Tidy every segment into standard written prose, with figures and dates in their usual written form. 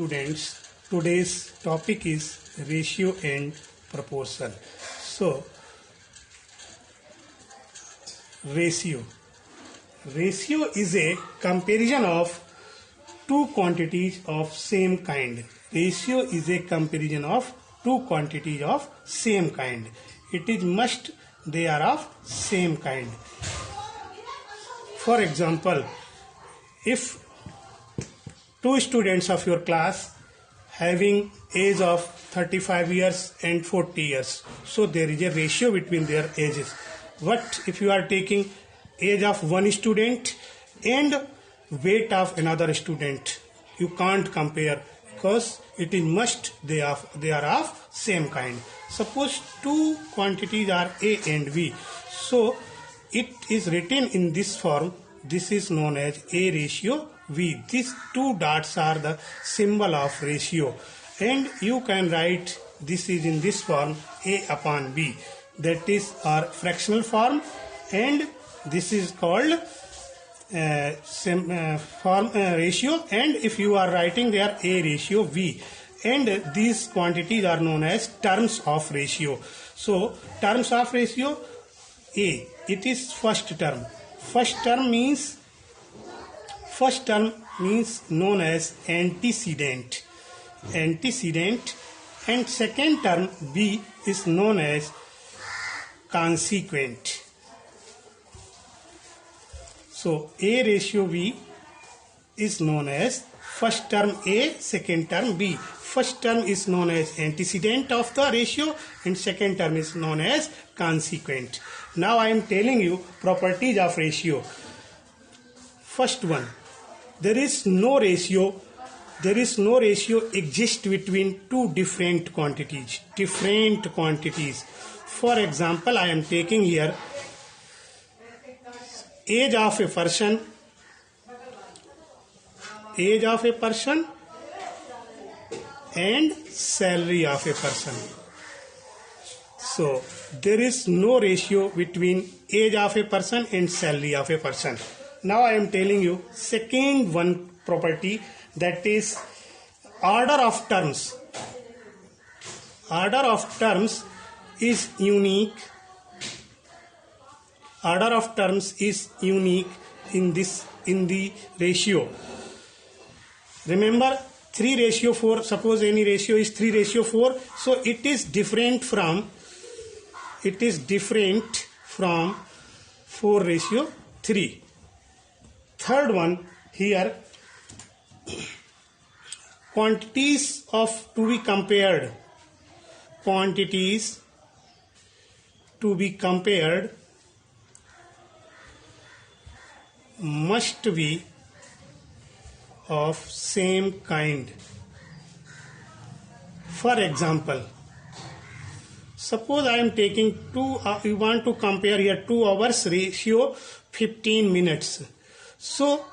students, today's topic is ratio and proportion. So, ratio is a comparison of two quantities of same kind. Ratio is a comparison of two quantities of same kind. It is must they are of same kind. For example, if two students of your class having age of 35 years and 40 years, so there is a ratio between their ages. What if you are taking age of one student and weight of another student? You can't compare because it is must they are of same kind. Suppose two quantities are A and B, so it is written in this form. This is known as A ratio V. These two dots are the symbol of ratio, and you can write this is in this form A upon B. That is our fractional form, and this is called ratio. And if you are writing there A ratio V, and these quantities are known as terms of ratio. So terms of ratio A, it is first term. First term means known as antecedent, and second term B is known as consequent. So A ratio V is known as first term A, second term B. First term is known as antecedent of the ratio, and second term is known as consequent. Now I am telling you properties of ratio. First one, there is no ratio exists between two different quantities. For example, I am taking here age of a person and salary of a person. So there is no ratio between age of a person and salary of a person. Now I am telling you second one property, that is order of terms. Order of terms is unique. Order of terms is unique in the ratio. Remember 3:4. Suppose any ratio is 3:4. So it is different from 4:3. Third one here, quantities to be compared must be of same kind. For example, suppose I am taking you want to compare here 2 hours ratio 15 minutes. So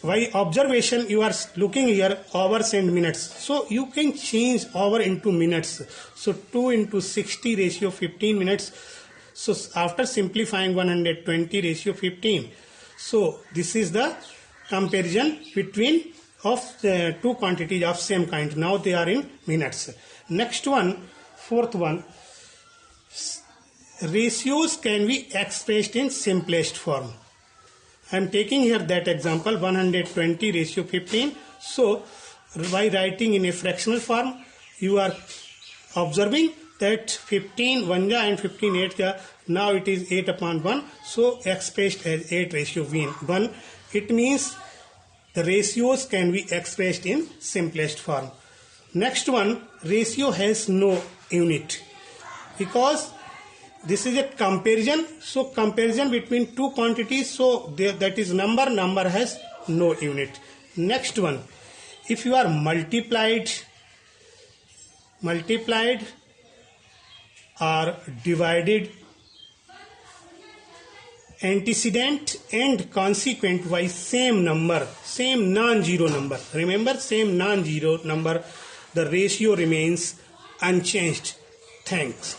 by observation you are looking here hours and minutes, so you can change hour into minutes. So 2 into 60 ratio 15 minutes. So after simplifying 120 ratio 15. So this is the comparison between of the two quantities of same kind. Now they are in minutes. Next one, fourth one, ratios can be expressed in simplest form. I am taking here that example 120 ratio 15. So by writing in a fractional form, you are observing that 15 1 ja and 15 8 ja. Now it is 8 upon 1. So expressed as 8 ratio 1. It means the ratios can be expressed in simplest form. Next one, ratio has no unit because this is a comparison. So comparison between two quantities, so that is number has no unit. Next one, if you are multiplied or divided antecedent and consequent by same non-zero number. Remember, same non-zero number, the ratio remains unchanged. Thanks.